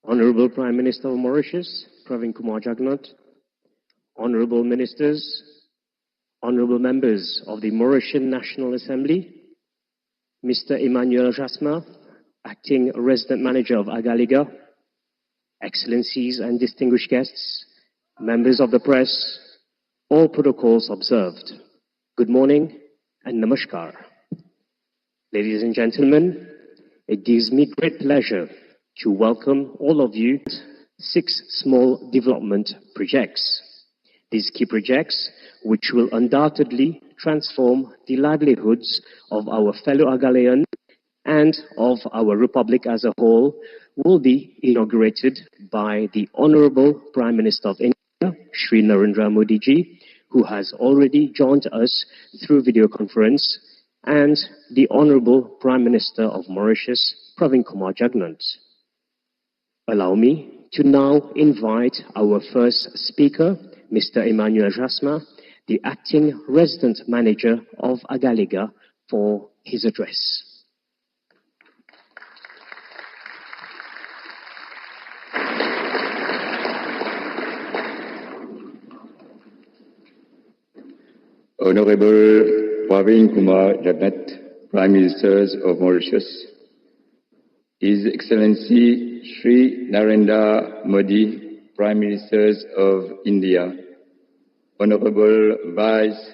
Honorable Prime Minister of Mauritius, Pravin Kumar Jugnauth, Honorable Ministers, Honorable Members of the Mauritian National Assembly, Mr. Emmanuel Jasmin, Acting Resident Manager of Agalgea, Excellencies and distinguished guests, members of the press, all protocols observed. Good morning and namaskar. Ladies and gentlemen, it gives me great pleasure to welcome all of you to 6 small development projects. These key projects, which will undoubtedly transform the livelihoods of our fellow Agaleans and of our Republic as a whole, will be inaugurated by the Honorable Prime Minister of India, Shri Narendra Modi ji, who has already joined us through video conference, and the Honorable Prime Minister of Mauritius, Pravin Kumar Jugnauth. Allow me to now invite our first speaker, Mr. Emmanuel Jasmin, the Acting Resident Manager of Agalgea, for his address. Honorable Pravin Kumar Jugnauth, Prime Ministers of Mauritius, His Excellency Shri Narendra Modi, Prime Ministers of India, Honorable Vice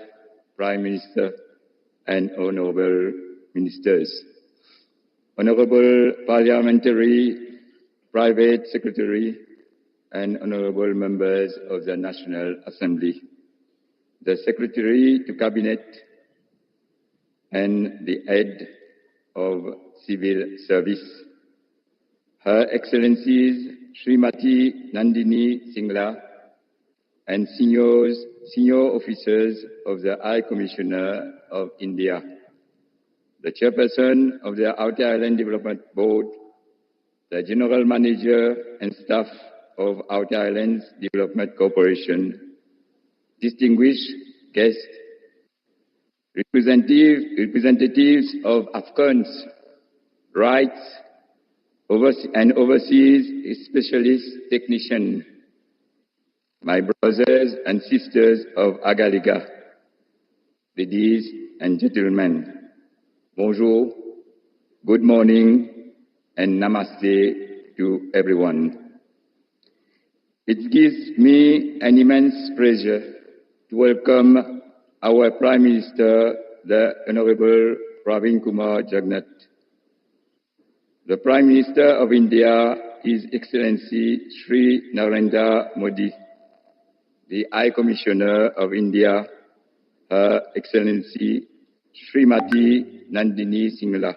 Prime Minister and Honorable Ministers, Honorable Parliamentary Private Secretary and Honorable Members of the National Assembly, the Secretary to Cabinet and the Head of Civil Service, Her Excellencies Srimati Nandini Singla and senior officers of the High Commissioner of India, the Chairperson of the Outer Island Development Board, the General Manager and staff of Outer Islands Development Corporation, distinguished guests, representatives of Afghans' rights and overseas specialist technicians, my brothers and sisters of Agalgea, ladies and gentlemen, bonjour, good morning, and namaste to everyone. It gives me an immense pleasure to welcome our Prime Minister, the Honorable Pravin Kumar Jugnauth, the Prime Minister of India, His Excellency Shri Narendra Modi, the High Commissioner of India, Her Excellency Srimati Nandini Singla,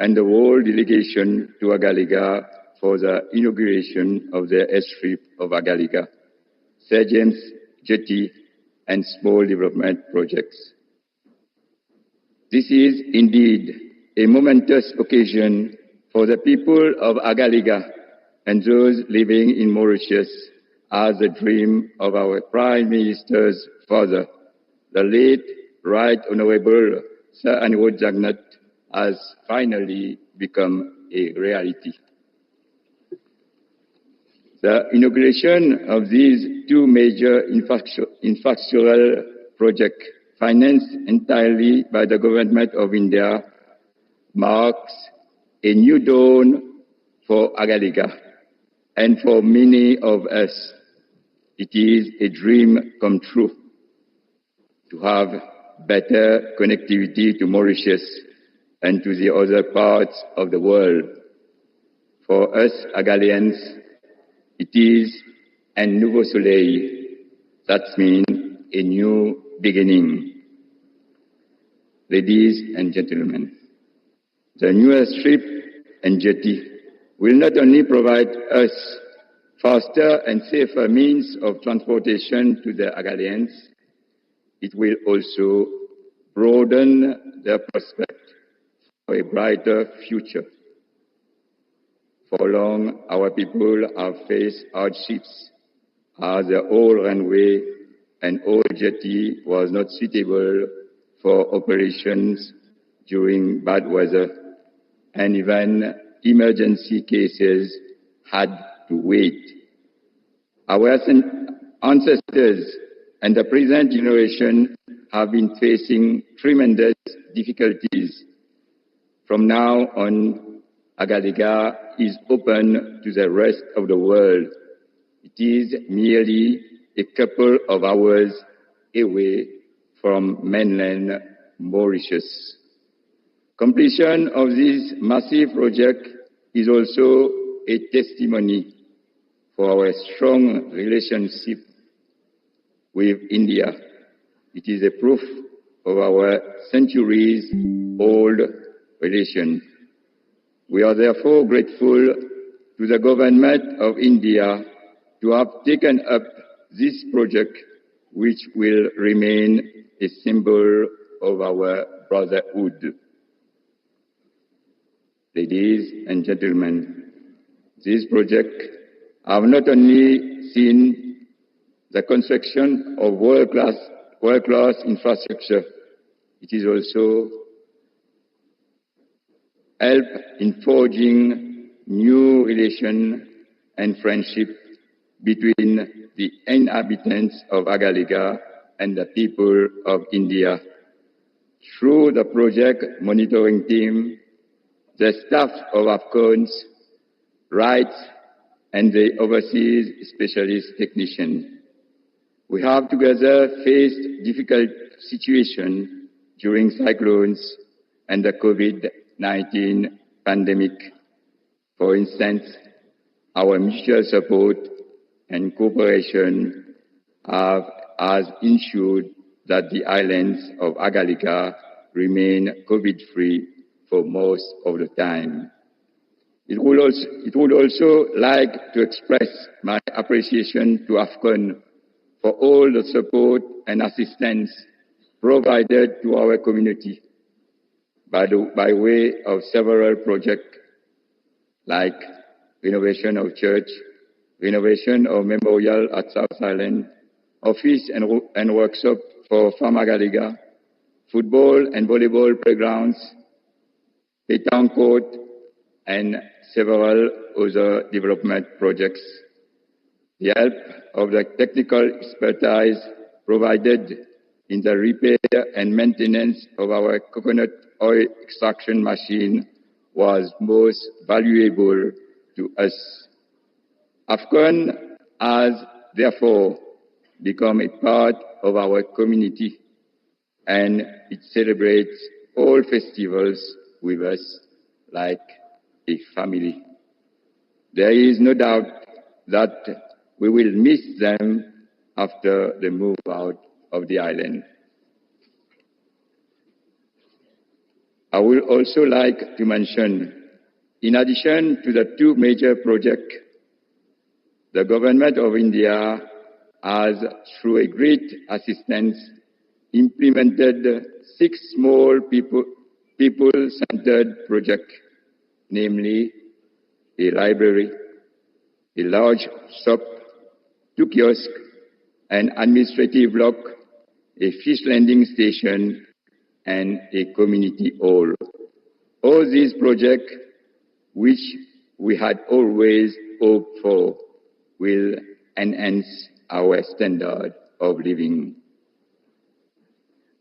and the whole delegation to Agalgea for the inauguration of the airstrip of Agalgea, Sir James jetty and small development projects. This is indeed a momentous occasion for the people of Agalgea and those living in Mauritius, as the dream of our Prime Minister's father, the late Right Honorable Sir Anirudh Jugnauth, has finally become a reality. The inauguration of these 2 major infrastructural projects, financed entirely by the Government of India, marks a new dawn for Agalgea and for many of us. It is a dream come true to have better connectivity to Mauritius and to the other parts of the world. For us Agaleans, it is un nouveau soleil. That means a new beginning. Ladies and gentlemen, the new airstrip and jetty will not only provide us faster and safer means of transportation to the Agaleans, it will also broaden their prospect for a brighter future. For long, our people have faced hardships as the old runway and old jetty was not suitable for operations during bad weather and even emergency cases had to wait. Our ancestors and the present generation have been facing tremendous difficulties. From now on, Agalgea is open to the rest of the world. It is merely a couple of hours away from mainland Mauritius. Completion of this massive project is also a testimony for our strong relationship with India. It is a proof of our centuries-old relation. We are therefore grateful to the government of India to have taken up this project, which will remain a symbol of our brotherhood. Ladies and gentlemen, this project have not only seen the construction of world-class infrastructure, it is also help in forging new relations and friendship between the inhabitants of Agalgea and the people of India. Through the project monitoring team, the staff of AFCON's rights and the overseas specialist technician. We have together faced difficult situations during cyclones and the COVID-19 pandemic. For instance, our mutual support and cooperation has ensured that the islands of Agalgea remain COVID-free for most of the time. It would also like to express my appreciation to AFCON for all the support and assistance provided to our community by way of several projects like renovation of church, renovation of memorial at South Island, office and workshop for Farm Agalgea, football and volleyball playgrounds, a town court, and several other development projects. The help of the technical expertise provided in the repair and maintenance of our coconut oil extraction machine was most valuable to us. AFCON has therefore become a part of our community, and it celebrates all festivals with us like a family. There is no doubt that we will miss them after the move out of the island. I would also like to mention, in addition to the two major projects, the government of India has, through a great assistance, implemented 6 small people-centered projects, namely a library, a large shop, 2 kiosks, an administrative block, a fish landing station, and a community hall. All these projects, which we had always hoped for, will enhance our standard of living.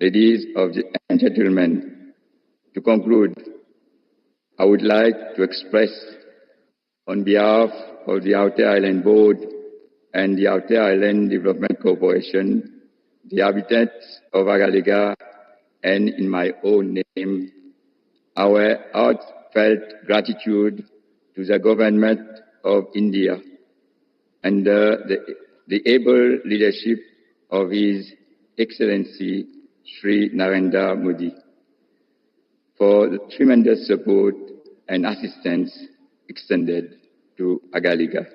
Ladies and gentlemen, to conclude, I would like to express on behalf of the Outer Island Board and the Outer Island Development Corporation, the inhabitants of Agalgea, and in my own name, our heartfelt gratitude to the government of India under the able leadership of His Excellency Sri Narendra Modi for the tremendous support and assistance extended to Agalgea.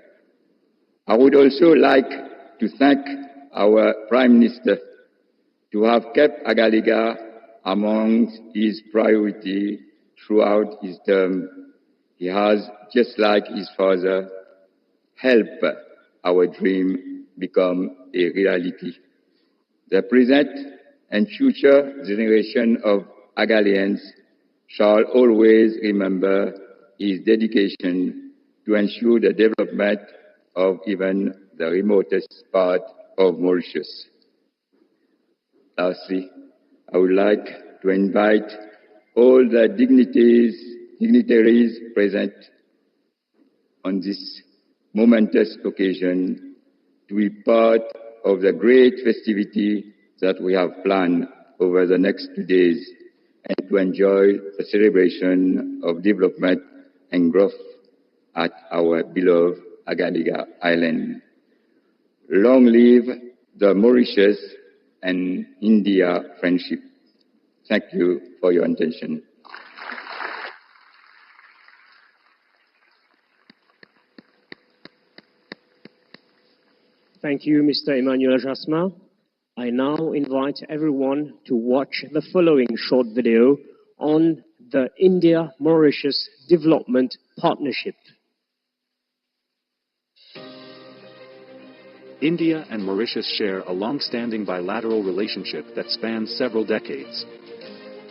I would also like to thank our Prime Minister to have kept Agalgea among his priorities throughout his term. He has, just like his father, helped our dream become a reality. The present and future generation of Agalians shall always remember his dedication to ensure the development of even the remotest part of Mauritius. Lastly, I would like to invite all the dignitaries present on this momentous occasion to be part of the great festivity that we have planned over the next 2 days and to enjoy the celebration of development and growth at our beloved Agalgea Island. Long live the Mauritius and India friendship. Thank you for your attention. Thank you, Mr. Emmanuel Jasmin. I now invite everyone to watch the following short video on the India-Mauritius Development Partnership. India and Mauritius share a long-standing bilateral relationship that spans several decades.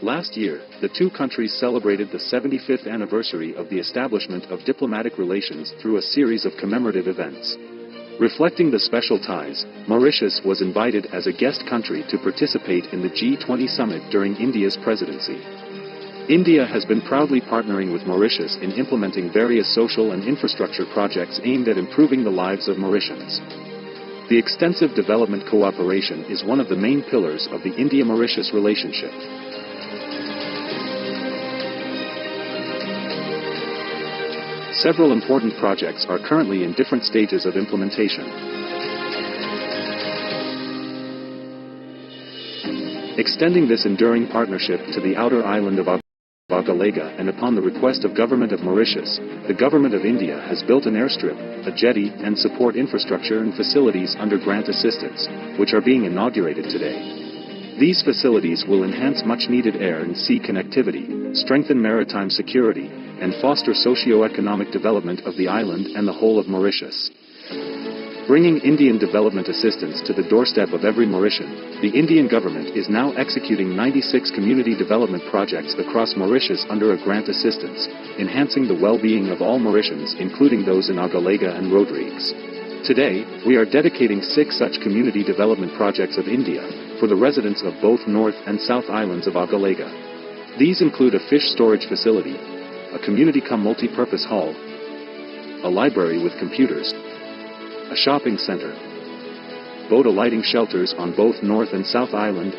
Last year, the two countries celebrated the 75th anniversary of the establishment of diplomatic relations through a series of commemorative events. Reflecting the special ties, Mauritius was invited as a guest country to participate in the G20 summit during India's presidency. India has been proudly partnering with Mauritius in implementing various social and infrastructure projects aimed at improving the lives of Mauritians. The extensive development cooperation is one of the main pillars of the India-Mauritius relationship. Several important projects are currently in different stages of implementation. Extending this enduring partnership to the outer island of Agalgea, and upon the request of Government of Mauritius, the Government of India has built an airstrip, a jetty, and support infrastructure and facilities under grant assistance, which are being inaugurated today. These facilities will enhance much-needed air and sea connectivity, strengthen maritime security, and foster socio-economic development of the island and the whole of Mauritius. Bringing Indian development assistance to the doorstep of every Mauritian, the Indian government is now executing 96 community development projects across Mauritius under a grant assistance, enhancing the well-being of all Mauritians, including those in Agalgea and Rodrigues. Today, we are dedicating 6 such community development projects of India for the residents of both North and South Islands of Agalgea. These include a fish storage facility, a community-cum-multi-purpose hall, a library with computers, a shopping center, boat alighting shelters on both North and South Island,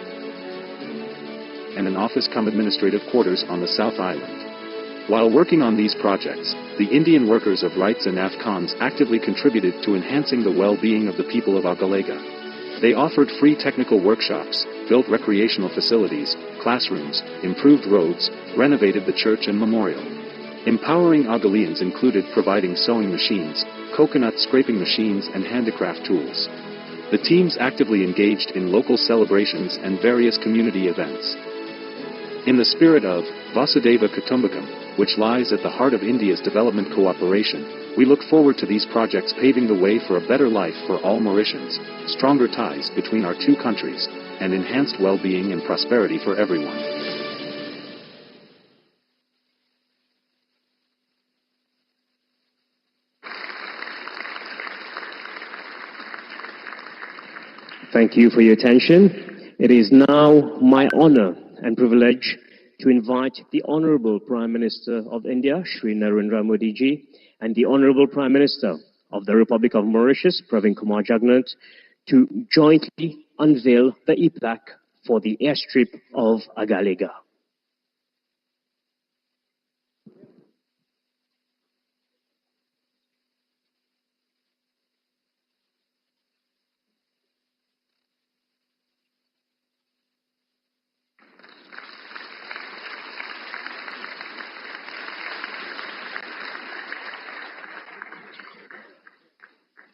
and an office-cum-administrative quarters on the South Island. While working on these projects, the Indian workers of rights and AFCONs actively contributed to enhancing the well-being of the people of Agalgea. They offered free technical workshops, built recreational facilities, classrooms, improved roads, renovated the church and memorial. Empowering Agaleans included providing sewing machines, coconut scraping machines and handicraft tools. The teams actively engaged in local celebrations and various community events. In the spirit of Vasudeva Kutumbakam, which lies at the heart of India's development cooperation, we look forward to these projects paving the way for a better life for all Mauritians, stronger ties between our two countries, and enhanced well-being and prosperity for everyone. Thank you for your attention. It is now my honor and privilege to invite the Honorable Prime Minister of India, Shri Narendra Modi ji, and the Honorable Prime Minister of the Republic of Mauritius, Pravin Kumar Jugnauth, to jointly unveil the e-plaque for the airstrip of Agalgea.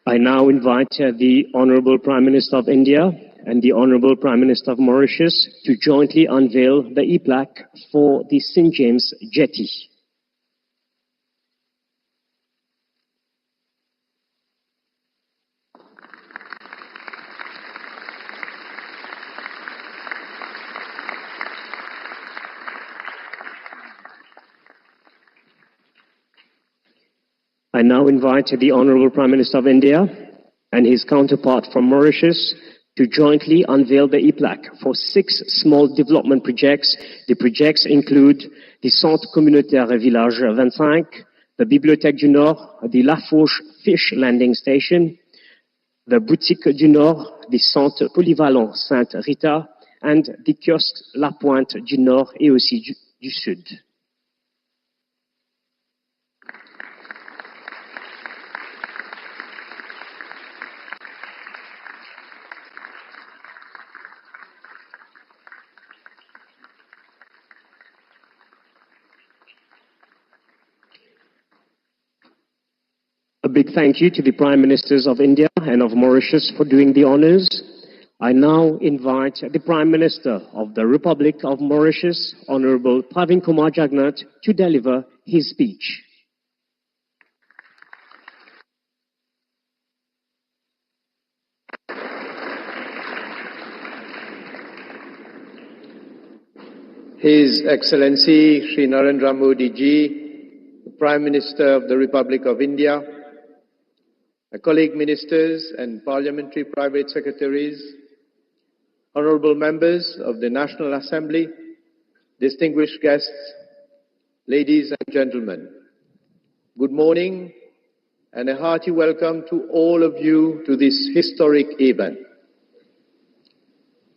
I now invite the Honorable Prime Minister of India and the Honorable Prime Minister of Mauritius to jointly unveil the e-plaque for the St. James jetty. I now invite the Honorable Prime Minister of India and his counterpart from Mauritius to jointly unveil the e-plaque for 6 small development projects. The projects include the Centre Communautaire Village 25, the Bibliothèque du Nord, the La Fourche Fish Landing Station, the Boutique du Nord, the Centre Polyvalent Sainte Rita, and the Kiosque La Pointe du Nord et aussi du Sud. A big thank you to the Prime Ministers of India and of Mauritius for doing the honors. I now invite the Prime Minister of the Republic of Mauritius, Honorable Pravin Kumar Jugnauth, to deliver his speech. His Excellency Shri Narendra Modi Ji, the Prime Minister of the Republic of India, my colleague ministers and parliamentary private secretaries, honorable members of the National Assembly, distinguished guests, ladies and gentlemen, good morning and a hearty welcome to all of you to this historic event.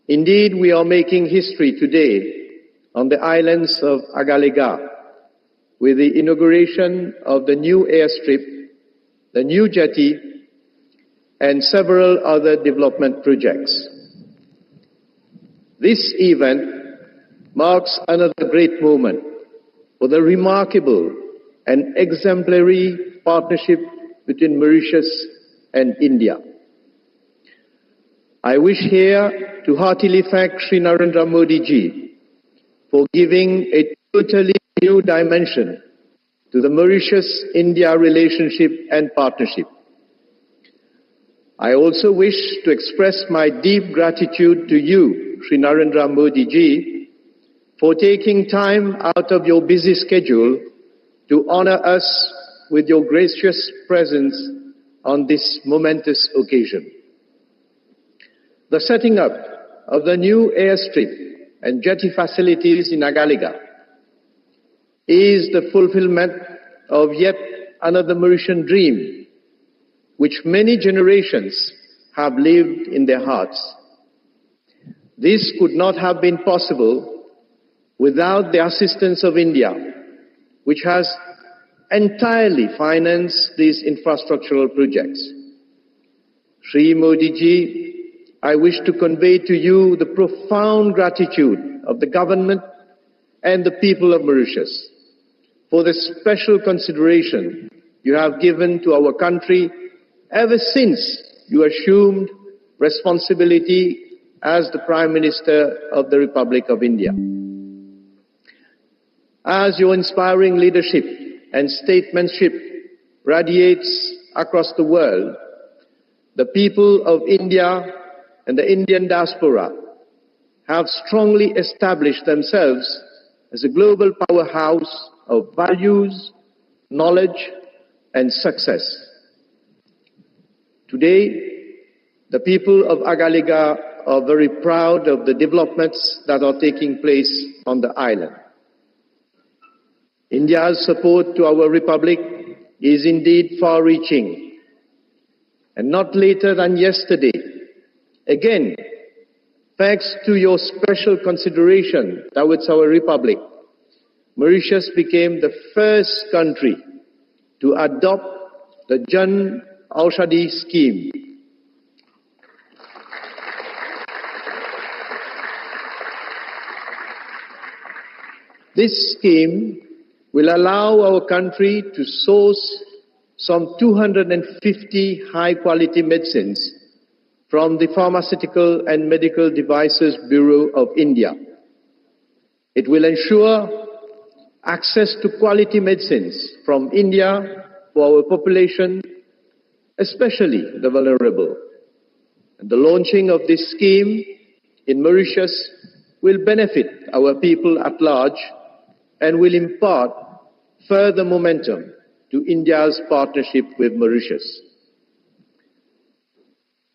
Indeed, we are making history today on the islands of Agalgea with the inauguration of the new airstrip, the new jetty, and several other development projects. This event marks another great moment for the remarkable and exemplary partnership between Mauritius and India. I wish here to heartily thank Shri Narendra Modi Ji for giving a totally new dimension to the Mauritius-India relationship and partnership. I also wish to express my deep gratitude to you, Shri Narendra Modi Ji, for taking time out of your busy schedule to honor us with your gracious presence on this momentous occasion. The setting up of the new airstrip and jetty facilities in Agalgea is the fulfillment of yet another Mauritian dream, which many generations have lived in their hearts. This could not have been possible without the assistance of India, which has entirely financed these infrastructural projects. Shri Modi Ji, I wish to convey to you the profound gratitude of the government and the people of Mauritius for the special consideration you have given to our country ever since you assumed responsibility as the Prime Minister of the Republic of India. As your inspiring leadership and statesmanship radiates across the world, the people of India and the Indian diaspora have strongly established themselves as a global powerhouse of values, knowledge, and success. Today, the people of Agalgea are very proud of the developments that are taking place on the island. India's support to our republic is indeed far-reaching, and not later than yesterday, again, thanks to your special consideration towards our republic, Mauritius became the first country to adopt the Jan Aushadhi scheme. This scheme will allow our country to source some 250 high-quality medicines from the Pharmaceutical and Medical Devices Bureau of India. It will ensure access to quality medicines from India for our population, especially the vulnerable. And the launching of this scheme in Mauritius will benefit our people at large and will impart further momentum to India's partnership with Mauritius.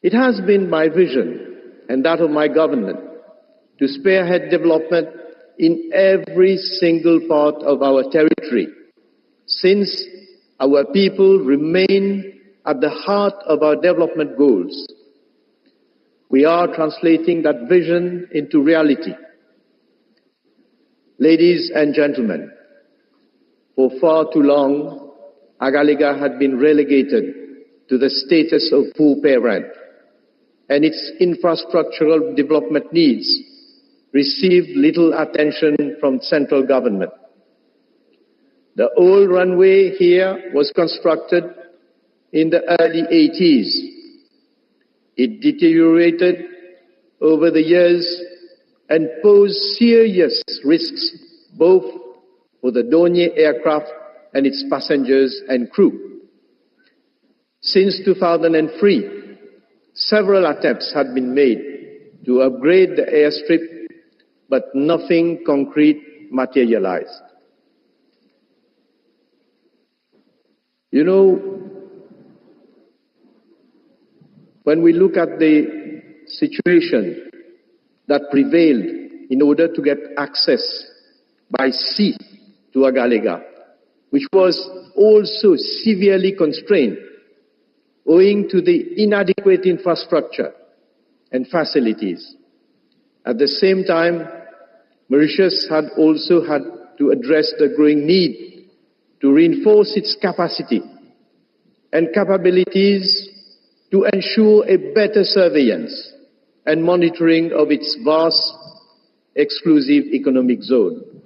It has been my vision and that of my government to spearhead development in every single part of our territory, since our people remain at the heart of our development goals. We are translating that vision into reality. Ladies and gentlemen, for far too long, Agalgea had been relegated to the status of poor parent, and its infrastructural development needs received little attention from central government. The old runway here was constructed in the early 80s. It deteriorated over the years and posed serious risks both for the Dornier aircraft and its passengers and crew. Since 2003, several attempts had been made to upgrade the airstrip, but nothing concrete materialized. You know, when we look at the situation that prevailed in order to get access by sea to Agalgea, which was also severely constrained owing to the inadequate infrastructure and facilities. At the same time, Mauritius had also had to address the growing need to reinforce its capacity and capabilities to ensure a better surveillance and monitoring of its vast exclusive economic zone.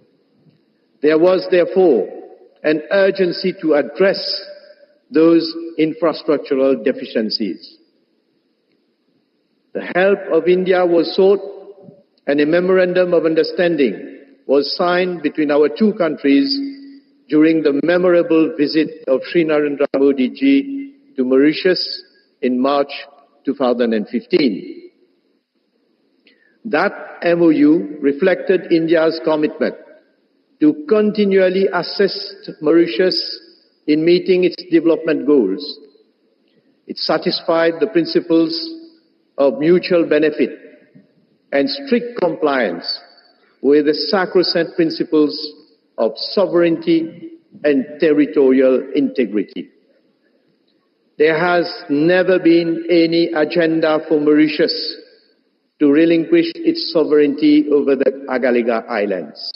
There was therefore an urgency to address those infrastructural deficiencies. The help of India was sought, and a memorandum of understanding was signed between our two countries during the memorable visit of Sri Narendra Modi ji to Mauritius in March 2015. That MOU reflected India's commitment to continually assist Mauritius in meeting its development goals. It satisfied the principles of mutual benefit and strict compliance with the sacrosanct principles of sovereignty and territorial integrity. There has never been any agenda for Mauritius to relinquish its sovereignty over the Agalgea Islands,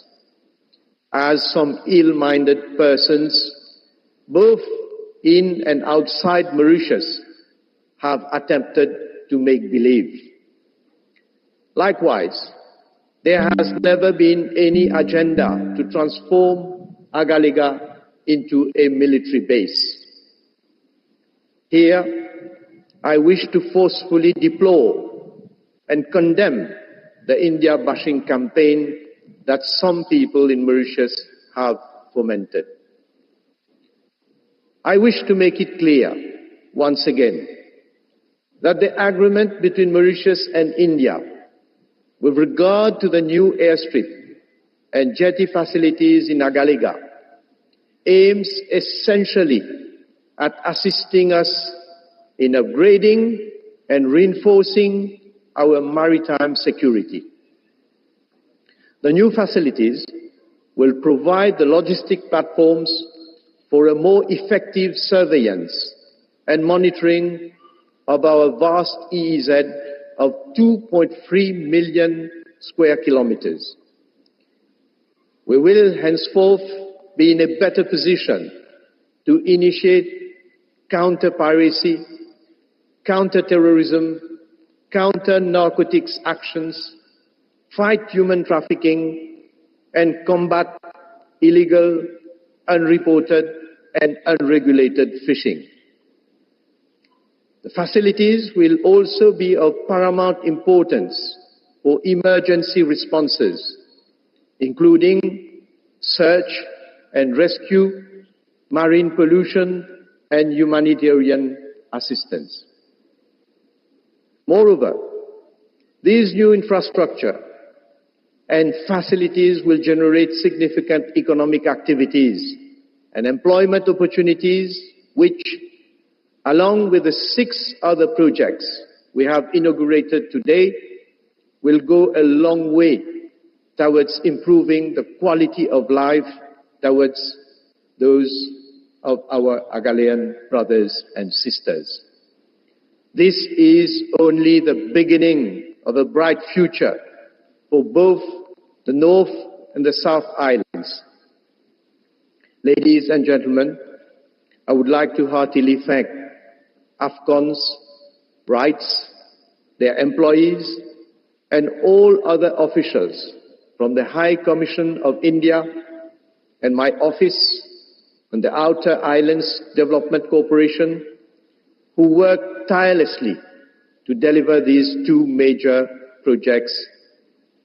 as some ill-minded persons, both in and outside Mauritius, have attempted to make believe. Likewise, there has never been any agenda to transform Agalgea into a military base. Here, I wish to forcefully deplore and condemn the India bashing campaign that some people in Mauritius have fomented. I wish to make it clear, once again, that the agreement between Mauritius and India with regard to the new airstrip and jetty facilities in Agalgea aims essentially at assisting us in upgrading and reinforcing our maritime security. The new facilities will provide the logistic platforms for a more effective surveillance and monitoring of our vast EEZ of 2.3 million square kilometers. We will henceforth be in a better position to initiate counter-piracy, counter-terrorism, counter-narcotics actions, fight human trafficking, and combat illegal, unreported, and unregulated fishing. The facilities will also be of paramount importance for emergency responses, including search and rescue, marine pollution, and humanitarian assistance. Moreover, these new infrastructure and facilities will generate significant economic activities and employment opportunities which, along with the 6 other projects we have inaugurated today, will go a long way towards improving the quality of life towards those of our Agalean brothers and sisters. This is only the beginning of a bright future for both the North and the South Islands. Ladies and gentlemen, I would like to heartily thank AFCON's rights, their employees, and all other officials from the High Commission of India and my office and the Outer Islands Development Corporation, who worked tirelessly to deliver these 2 major projects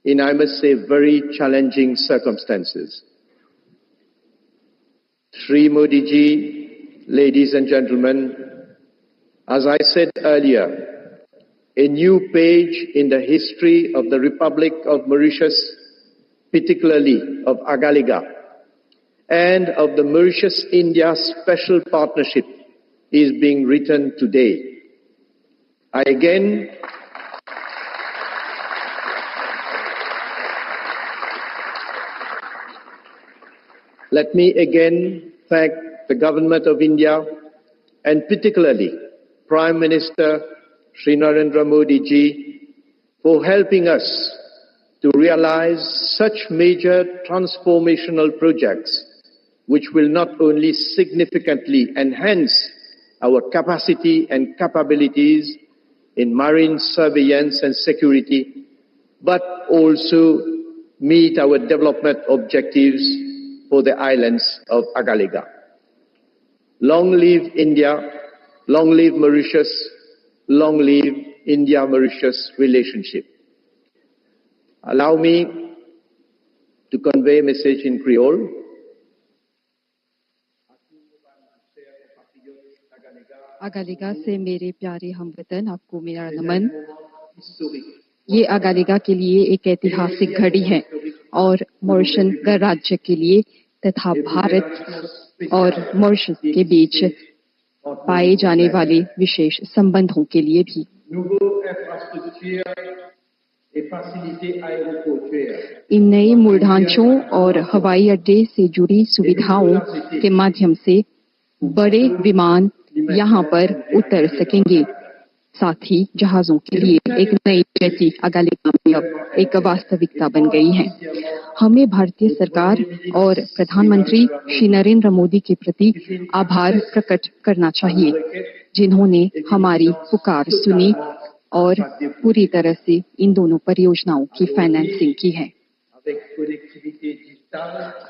in, I must say, very challenging circumstances. Shri Modi ji, ladies and gentlemen, as I said earlier, a new page in the history of the Republic of Mauritius, particularly of Agalgea, and of the Mauritius-India Special Partnership is being written today. Let me again thank the Government of India and particularly Prime Minister Shri Narendra Modi ji for helping us to realize such major transformational projects which will not only significantly enhance our capacity and capabilities in marine surveillance and security, but also meet our development objectives for the islands of Agalgea. Long live India, long live Mauritius, long live India-Mauritius relationship. Allow me to convey a message in Creole. अगालिगा से मेरे प्यारे हमवतन, आपको मेरा नमन। ये अगालिगा के लिए एक ऐतिहासिक घड़ी है और मॉरिशस गणराज्य के लिए तथा भारत और मॉरिशस के बीच पाए जाने वाले विशेष संबंधों के लिए भी। इन नए मूल ढांचों और हवाई अड्डे से जुड़ी सुविधाओं के माध्यम से बड़े विमान यहाँ पर उतर सकेंगे। साथ ही जहाजों के लिए एक नई जेटी अगालिगा में अब एक वास्तविकता बन गई है। हमें भारतीय सरकार और प्रधानमंत्री श्री नरेंद्र मोदी के प्रति आभार प्रकट करना चाहिए, जिन्होंने हमारी पुकार सुनी और पूरी तरह से इन दोनों परियोजनाओं की फाइनेंसिंग की है।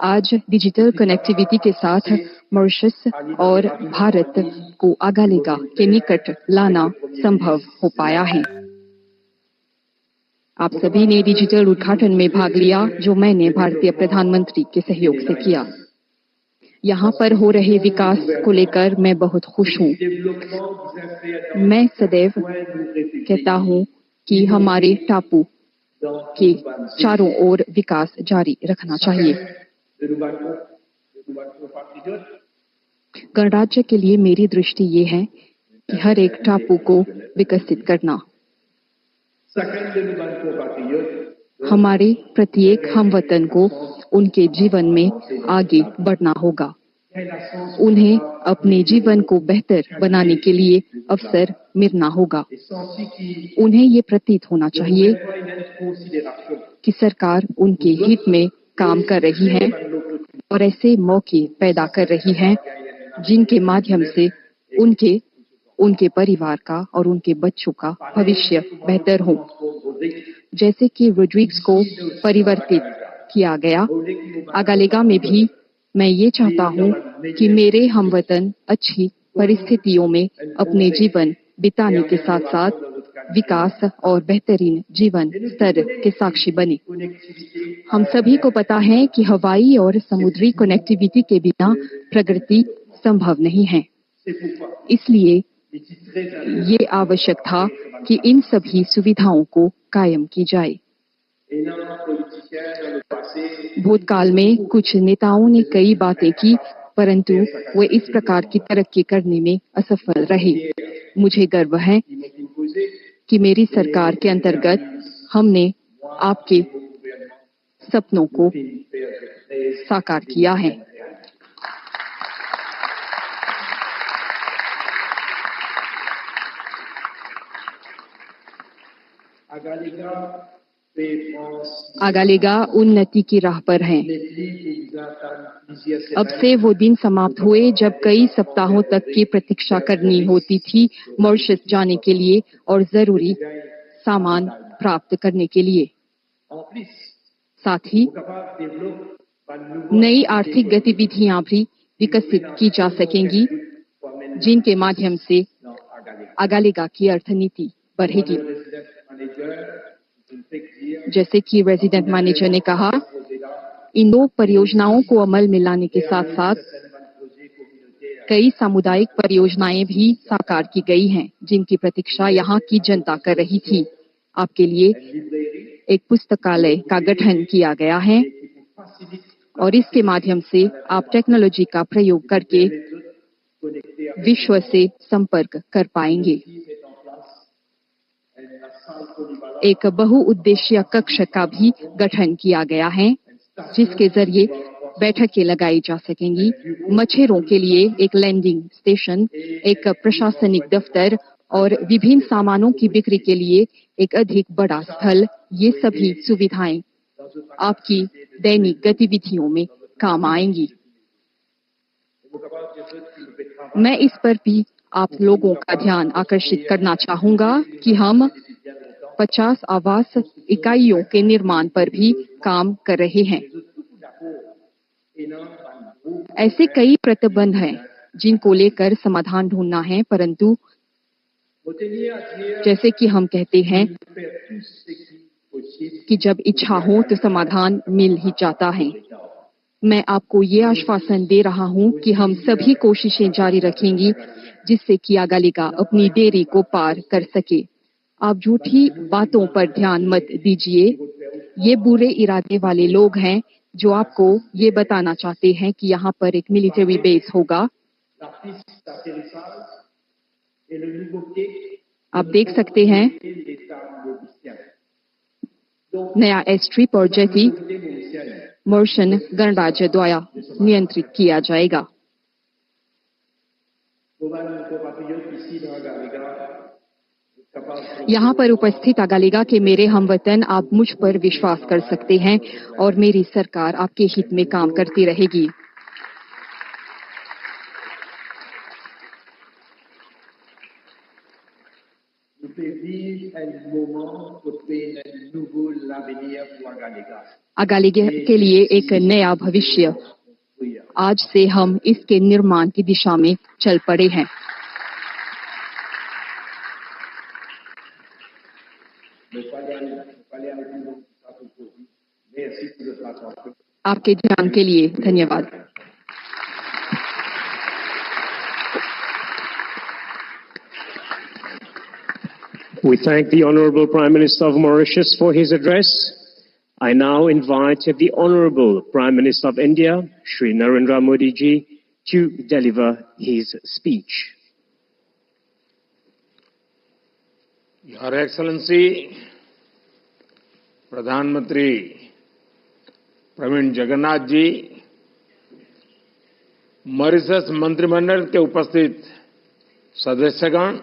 आज डिजिटल कनेक्टिविटी के साथ मॉरिशस और भारत को अगालिगा के निकट लाना संभव हो पाया है। आप सभी ने डिजिटल उद्घाटन में भाग लिया, जो मैंने भारतीय प्रधानमंत्री के सहयोग से किया। यहाँ पर हो रहे विकास को लेकर मैं बहुत खुश हूँ। मैं सदैव कहता हूँ कि हमारे टापू के चारों ओर विकास जारी रखना चाहिए। गणराज्य के लिए मेरी दृष्टि ये है कि हर एक टापू को विकसित करना। हमारे प्रत्येक हमवतन को उनके जीवन में आगे बढ़ना होगा। उन्हें अपने जीवन को बेहतर बनाने के लिए अवसर मिलना होगा। उन्हें ये प्रतीत होना चाहिए कि सरकार उनके हित में काम कर रही है और ऐसे मौके पैदा कर रही है जिनके माध्यम से उनके परिवार का और उनके बच्चों का भविष्य बेहतर हो। जैसे कि रोड्रिग्स को परिवर्तित किया गया, अगालिगा में भी मैं ये चाहता हूँ कि मेरे हमवतन अच्छी परिस्थितियों में अपने जीवन बिताने के साथ साथ विकास और बेहतरीन जीवन स्तर के साक्षी बने। हम सभी को पता है कि हवाई और समुद्री कनेक्टिविटी के बिना प्रगति संभव नहीं है। इसलिए ये आवश्यक था कि इन सभी सुविधाओं को कायम की जाए। भूतकाल में कुछ नेताओं ने कई बातें की, परंतु वे इस प्रकार की तरक्की करने में असफल रहे। मुझे गर्व है कि मेरी सरकार के अंतर्गत हमने आपके सपनों को साकार किया है। आगालेगा उन्नति की राह पर है। अब से वो दिन समाप्त हुए जब कई सप्ताहों तक की प्रतीक्षा करनी होती थी मॉरिशस जाने के लिए और जरूरी सामान प्राप्त करने के लिए। साथ ही नई आर्थिक गतिविधियां भी विकसित की जा सकेंगी जिनके माध्यम से आगालेगा की अर्थनीति बढ़ेगी। जैसे कि रेजिडेंट मैनेजर ने कहा, इन दो परियोजनाओं को अमल में लाने के साथ साथ कई सामुदायिक परियोजनाएं भी साकार की गई हैं जिनकी प्रतीक्षा यहाँ की जनता कर रही थी। आपके लिए एक पुस्तकालय का गठन किया गया है और इसके माध्यम से आप टेक्नोलॉजी का प्रयोग करके विश्व से संपर्क कर पाएंगे। एक बहुउद्देशीय कक्ष का भी गठन किया गया है जिसके जरिए बैठकें लगाई जा सकेंगी। मछेरों के लिए एक लैंडिंग स्टेशन, एक प्रशासनिक दफ्तर और विभिन्न सामानों की बिक्री के लिए एक अधिक बड़ा स्थल, ये सभी सुविधाएं आपकी दैनिक गतिविधियों में काम आएंगी। मैं इस पर भी आप लोगों का ध्यान आकर्षित करना चाहूंगा कि हम 50 आवास इकाइयों के निर्माण पर भी काम कर रहे हैं। ऐसे कई प्रतिबंध हैं जिनको लेकर समाधान ढूंढना है, परंतु जैसे कि हम कहते हैं कि जब इच्छा हो तो समाधान मिल ही जाता है। मैं आपको ये आश्वासन दे रहा हूं कि हम सभी कोशिशें जारी रखेंगी जिससे कि आगालेगा अपनी देरी को पार कर सके। आप झूठी बातों पर ध्यान मत दीजिए। ये बुरे इरादे वाले लोग हैं जो आपको ये बताना चाहते हैं कि यहाँ पर एक मिलिट्री बेस होगा। आप देख सकते हैं नया एयरस्ट्रिप और जेटी मॉरिशन गणराज्य द्वारा नियंत्रित किया जाएगा। यहाँ पर उपस्थित आगालेगा के मेरे हमवतन, आप मुझ पर विश्वास कर सकते हैं और मेरी सरकार आपके हित में काम करती रहेगी। आगालेगा के लिए एक नया भविष्य, आज से हम इसके निर्माण की दिशा में चल पड़े हैं। आपके ध्यान के लिए धन्यवाद। We thank the Honourable Prime Minister of Mauritius for his address. I now invite the Honourable Prime Minister of India, Shri Narendra Modi ji, to deliver his speech. Your Excellency, प्रधानमंत्री प्रवीण जगन्नाथ जी, मॉरिशस मंत्रिमंडल के उपस्थित सदस्यगण,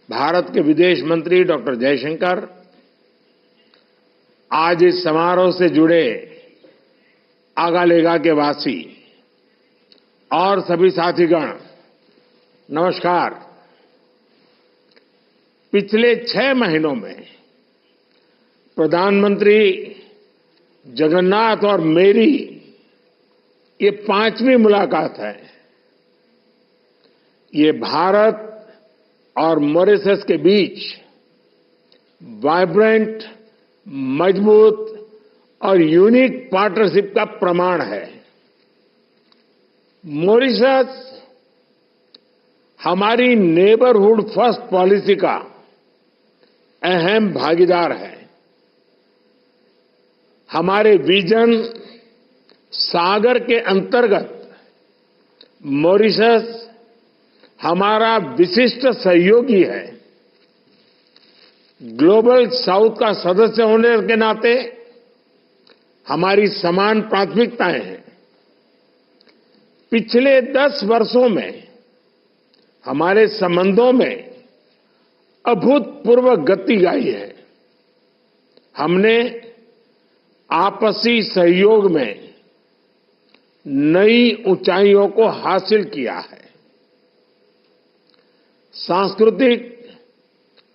भारत के विदेश मंत्री doctor Jaishankar, आज इस समारोह से जुड़े आगालेगा के वासी और सभी साथीगण, नमस्कार। पिछले 6 महीनों में प्रधानमंत्री जगन्नाथ और मेरी ये 5वीं मुलाकात है। ये भारत और मॉरिशस के बीच वाइब्रेंट, मजबूत और यूनिक पार्टनरशिप का प्रमाण है। मॉरिशस हमारी नेबरहुड फर्स्ट पॉलिसी का अहम भागीदार है। हमारे विजन सागर के अंतर्गत मॉरिशस हमारा विशिष्ट सहयोगी है। ग्लोबल साउथ का सदस्य होने के नाते हमारी समान प्राथमिकताएं हैं। पिछले 10 वर्षों में हमारे संबंधों में अभूतपूर्व गति आई है। हमने आपसी सहयोग में नई ऊंचाइयों को हासिल किया है। सांस्कृतिक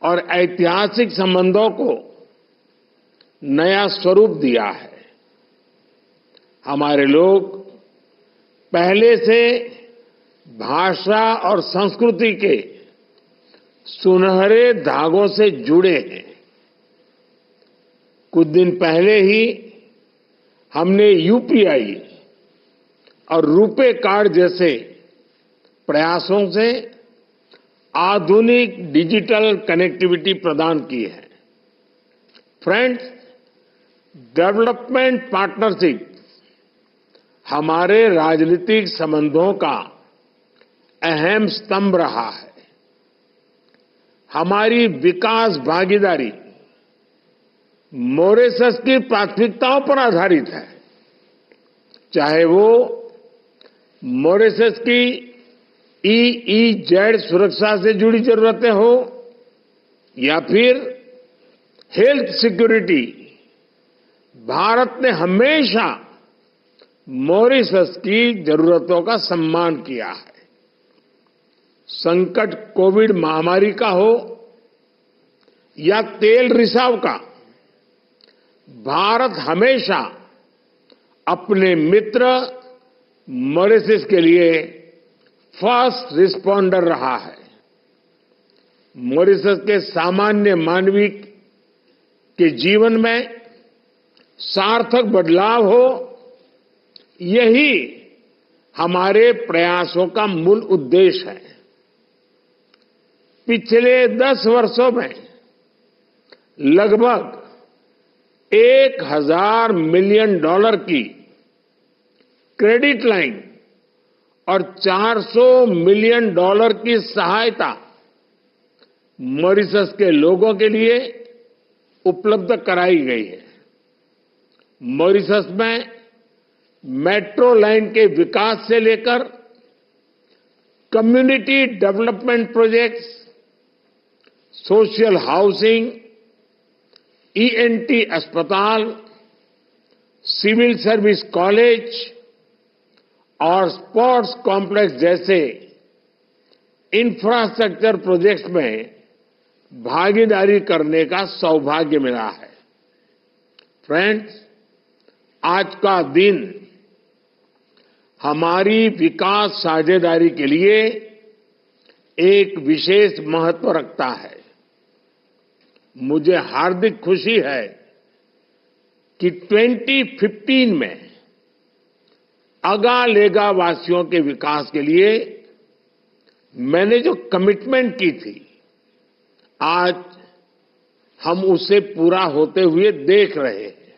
और ऐतिहासिक संबंधों को नया स्वरूप दिया है। हमारे लोग पहले से भाषा और संस्कृति के सुनहरे धागों से जुड़े हैं। कुछ दिन पहले ही हमने यूपीआई और रुपे कार्ड जैसे प्रयासों से आधुनिक डिजिटल कनेक्टिविटी प्रदान की है। फ्रेंड्स, डेवलपमेंट पार्टनरशिप हमारे राजनीतिक संबंधों का अहम स्तंभ रहा है। हमारी विकास भागीदारी मॉरिशस की प्राथमिकताओं पर आधारित है, चाहे वो मॉरिशस की EEZ सुरक्षा से जुड़ी जरूरतें हो या फिर हेल्थ सिक्योरिटी। भारत ने हमेशा मॉरिशस की जरूरतों का सम्मान किया है। संकट कोविड महामारी का हो या तेल रिसाव का, भारत हमेशा अपने मित्र मॉरिशस के लिए फर्स्ट रिस्पॉन्डर रहा है। मॉरिशस के सामान्य मानवीय के जीवन में सार्थक बदलाव हो, यही हमारे प्रयासों का मूल उद्देश्य है। पिछले 10 वर्षों में लगभग $1000 मिलियन की क्रेडिट लाइन और $400 मिलियन की सहायता मॉरिशस के लोगों के लिए उपलब्ध कराई गई है। मॉरिशस में मेट्रो लाइन के विकास से लेकर community development projects, social housing, ENT अस्पताल, सिविल सर्विस कॉलेज और स्पोर्ट्स कॉम्प्लेक्स जैसे इंफ्रास्ट्रक्चर प्रोजेक्ट्स में भागीदारी करने का सौभाग्य मिला है। फ्रेंड्स, आज का दिन हमारी विकास साझेदारी के लिए एक विशेष महत्व रखता है। मुझे हार्दिक खुशी है कि 2015 में अगालेगा वासियों के विकास के लिए मैंने जो कमिटमेंट की थी, आज हम उसे पूरा होते हुए देख रहे हैं।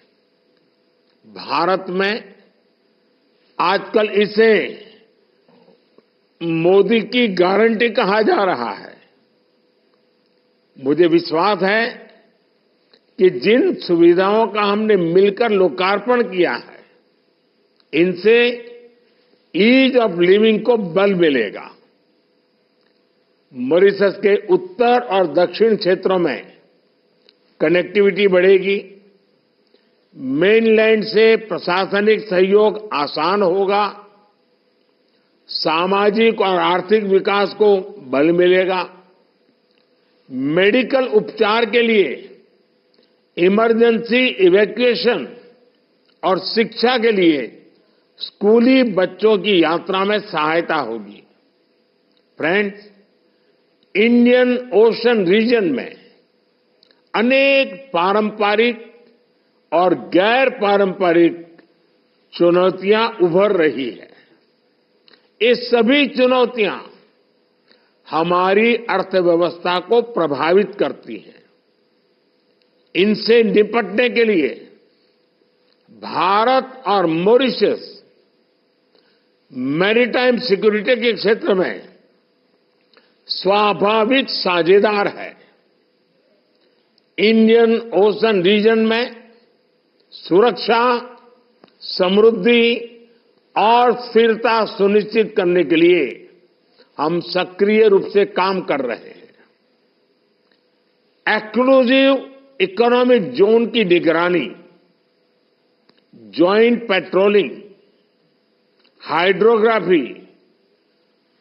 भारत में आजकल इसे मोदी की गारंटी कहा जा रहा है। मुझे विश्वास है कि जिन सुविधाओं का हमने मिलकर लोकार्पण किया है, इनसे ईज ऑफ लिविंग को बल मिलेगा। मॉरिशस के उत्तर और दक्षिण क्षेत्रों में कनेक्टिविटी बढ़ेगी, मेनलैंड से प्रशासनिक सहयोग आसान होगा, सामाजिक और आर्थिक विकास को बल मिलेगा, मेडिकल उपचार के लिए इमरजेंसी इवैक्यूएशन और शिक्षा के लिए स्कूली बच्चों की यात्रा में सहायता होगी। फ्रेंड्स, इंडियन ओशन रीजन में अनेक पारंपरिक और गैर पारंपरिक चुनौतियां उभर रही है। ये सभी चुनौतियां हमारी अर्थव्यवस्था को प्रभावित करती हैं। इनसे निपटने के लिए भारत और मॉरिशस मैरीटाइम सिक्योरिटी के क्षेत्र में स्वाभाविक साझेदार है। इंडियन ओशन रीजन में सुरक्षा, समृद्धि और स्थिरता सुनिश्चित करने के लिए हम सक्रिय रूप से काम कर रहे हैं। एक्सक्लूसिव इकोनॉमिक जोन की निगरानी, ज्वाइंट पेट्रोलिंग, हाइड्रोग्राफी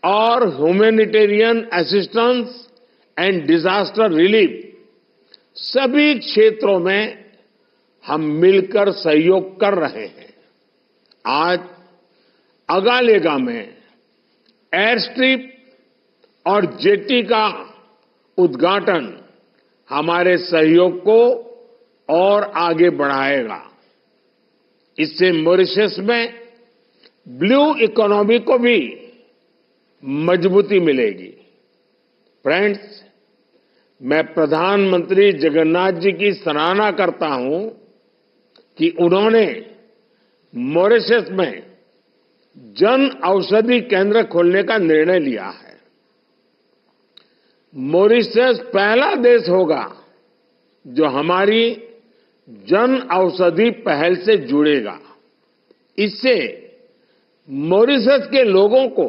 और humanitarian assistance and disaster relief, सभी क्षेत्रों में हम मिलकर सहयोग कर रहे हैं। आज अगालेगा में एयरस्ट्रिप और जेटी का उद्घाटन हमारे सहयोग को और आगे बढ़ाएगा। इससे मॉरिशस में ब्लू इकोनॉमी को भी मजबूती मिलेगी। फ्रेंड्स, मैं प्रधानमंत्री जगन्नाथ जी की सराहना करता हूं कि उन्होंने मॉरिशस में जन औषधि केंद्र खोलने का निर्णय लिया है। मॉरिशस पहला देश होगा जो हमारी जन औषधि पहल से जुड़ेगा। इससे मॉरिशस के लोगों को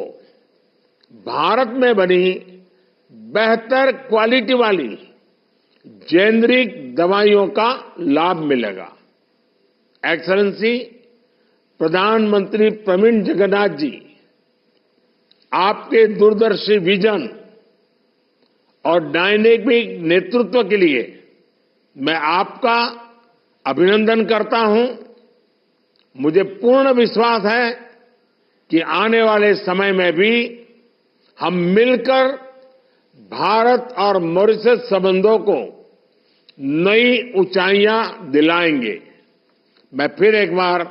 भारत में बनी बेहतर क्वालिटी वाली जेनरिक दवाइयों का लाभ मिलेगा। एक्सेलेंसी, प्रधानमंत्री प्रवीण जगन्नाथ जी, आपके दूरदर्शी विजन और डायनेमिक नेतृत्व के लिए मैं आपका अभिनंदन करता हूं। मुझे पूर्ण विश्वास है कि आने वाले समय में भी हम मिलकर भारत और मॉरिशस संबंधों को नई ऊंचाइयां दिलाएंगे। मैं फिर एक बार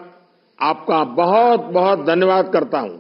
आपका बहुत बहुत धन्यवाद करता हूं।